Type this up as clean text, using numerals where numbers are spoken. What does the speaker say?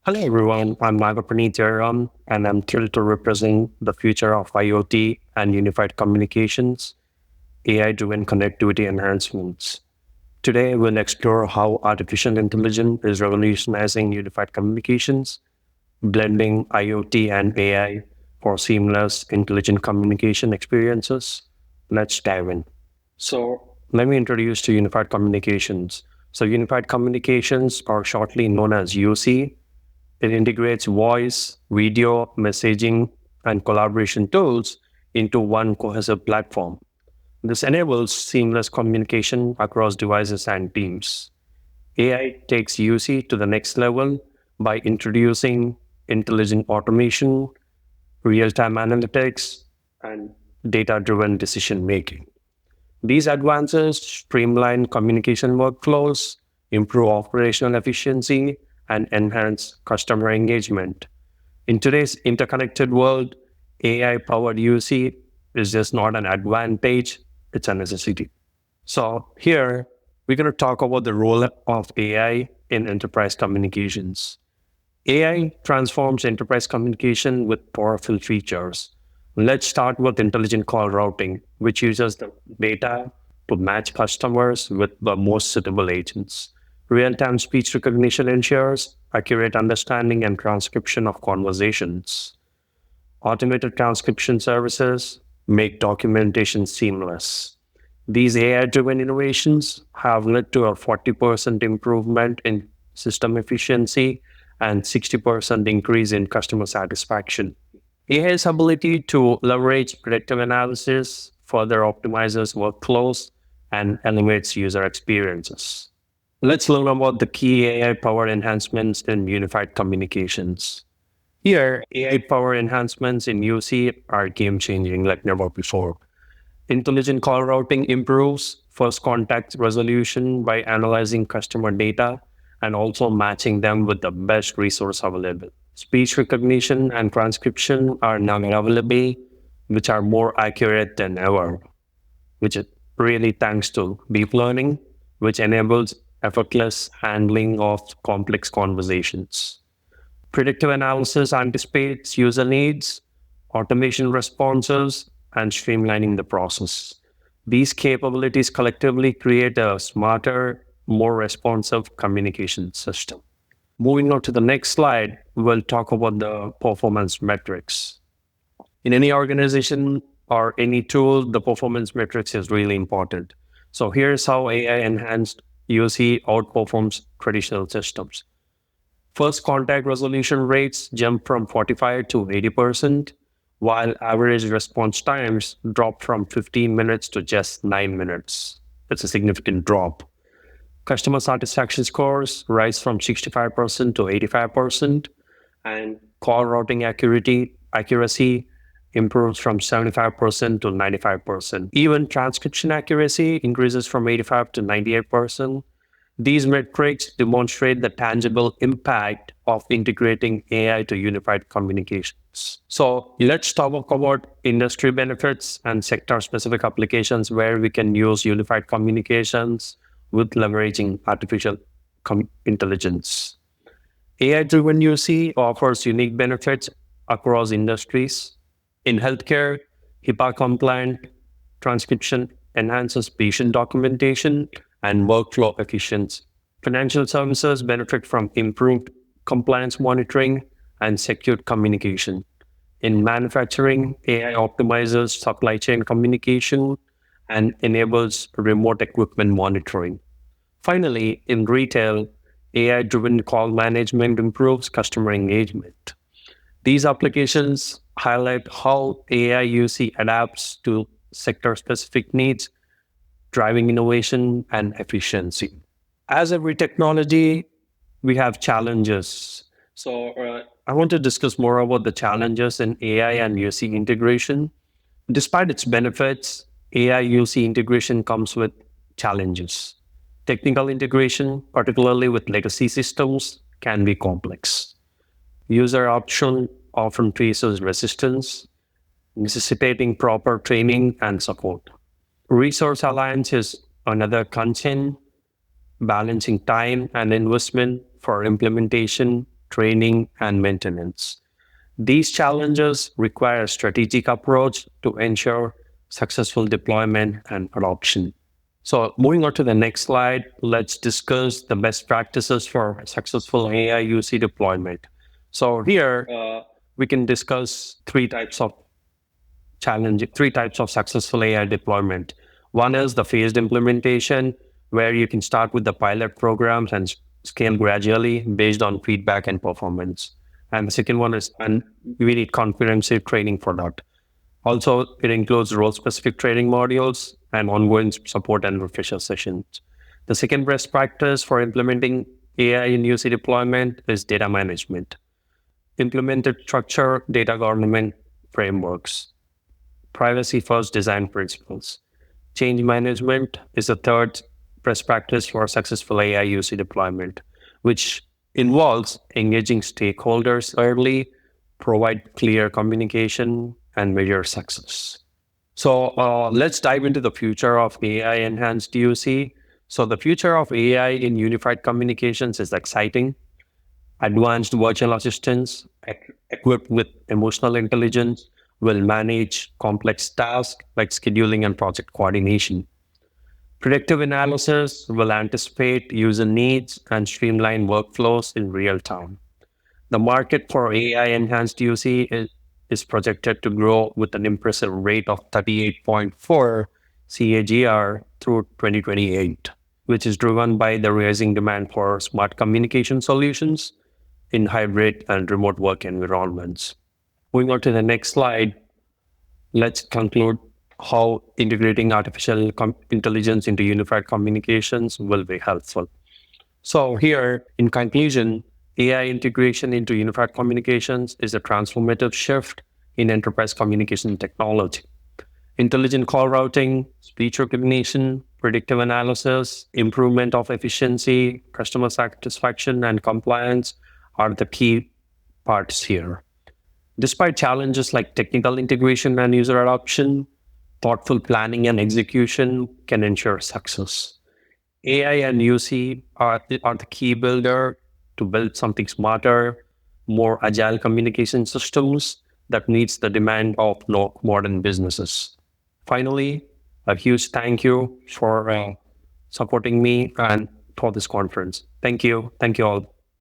Hello everyone, I'm Naga Yerram, and I'm thrilled to represent the future of IoT and unified communications, AI-driven connectivity enhancements. Today, we'll explore how artificial intelligence is revolutionizing unified communications, blending IoT and AI for seamless, intelligent communication experiences. Let's dive in. So, let me introduce to unified communications. So, unified communications are shortly known as UC. It integrates voice, video, messaging, and collaboration tools into one cohesive platform. This enables seamless communication across devices and teams. AI takes UC to the next level by introducing intelligent automation, real time analytics, and data driven decision making. These advances streamline communication workflows, improve operational efficiency, and enhance customer engagement. In today's interconnected world, AI powered UC is just not an advantage, it's a necessity. So, here we're going to talk about the role of AI in enterprise communications. AI transforms enterprise communication with powerful features. Let's start with intelligent call routing, which uses the data to match customers with the most suitable agents. Real time speech recognition ensures accurate understanding and transcription of conversations. Automated transcription services make documentation seamless. These AI driven innovations have led to a 40% improvement in system efficiency and 60% increase in customer satisfaction. AI's ability to leverage predictive analysis further optimizes workflows and elevates user experiences. Let's learn about the key AI powered enhancements in unified communications. Here, AI powered enhancements in UC are game changing like never before. Intelligent call routing improves first contact resolution by analyzing customer data and also matching them with the best resource available. Speech recognition and transcription are now available, which are more accurate than ever, which is really thanks to deep learning, which enables effortless handling of complex conversations. Predictive analysis anticipates user needs, automation responses, and streamlining the process. These capabilities collectively create a smarter, more responsive communication system. Moving on to the next slide, we'll talk about the performance metrics. In any organization or any tool, the performance metrics is really important. So here's how AI enhanced UC outperforms traditional systems. First contact resolution rates jump from 45 to 80%, while average response times drop from 15 minutes to just 9 minutes. It's a significant drop. Customer satisfaction scores rise from 65% to 85%, and call routing accuracy improves from 75% to 95%. Even transcription accuracy increases from 85 to 98%. These metrics demonstrate the tangible impact of integrating AI to unified communications. So let's talk about industry benefits and sector-specific applications where we can use unified communications with leveraging artificial intelligence. AI-driven UC offers unique benefits across industries. In healthcare, HIPAA-compliant transcription enhances patient documentation and workflow efficiency. Financial services benefit from improved compliance monitoring and secure communication. In manufacturing, AI optimizes supply chain communication and enables remote equipment monitoring. Finally, in retail, AI driven call management improves customer engagement. These applications highlight how AI UC adapts to sector specific needs, driving innovation and efficiency. As every technology, we have challenges. So, I want to discuss more about the challenges in AI and UC integration. Despite its benefits, AI UC integration comes with challenges. Technical integration, particularly with legacy systems, can be complex. User adoption often faces resistance, necessitating proper training and support. Resource alliance is another concern, balancing time and investment for implementation training, and maintenance. These challenges require a strategic approach to ensure successful deployment and adoption. So, moving on to the next slide, let's discuss the best practices for successful AI UC deployment. So, here we can discuss three types of successful AI deployment. One is the phased implementation, where you can start with the pilot programs and scale gradually based on feedback and performance. And the second one is, and we need comprehensive training for that. Also, it includes role-specific training modules and ongoing support and refresher sessions. The second best practice for implementing AI in UC deployment is data management. Implemented structure data governance frameworks, privacy-first design principles. Change management is the third best practice for successful AI UC deployment, which involves engaging stakeholders early, provide clear communication, and measure success. So let's dive into the future of AI enhanced UC. So the future of AI in unified communications is exciting. Advanced virtual assistants equipped with emotional intelligence will manage complex tasks like scheduling and project coordination. Predictive analysis will anticipate user needs and streamline workflows in real time. The market for AI enhanced UC is projected to grow with an impressive rate of 38.4 CAGR through 2028, which is driven by the rising demand for smart communication solutions in hybrid and remote work environments. Moving on to the next slide, let's conclude how integrating artificial intelligence into unified communications will be helpful. So here, in conclusion, AI integration into unified communications is a transformative shift in enterprise communication technology. Intelligent call routing, speech recognition, predictive analysis, improvement of efficiency, customer satisfaction, and compliance are the key parts here. Despite challenges like technical integration and user adoption, thoughtful planning and execution can ensure success. AI and UC are the key builder to build something smarter, more agile communication systems that meets the demand of modern businesses. Finally, a huge thank you for supporting me and for this conference. Thank you. Thank you all.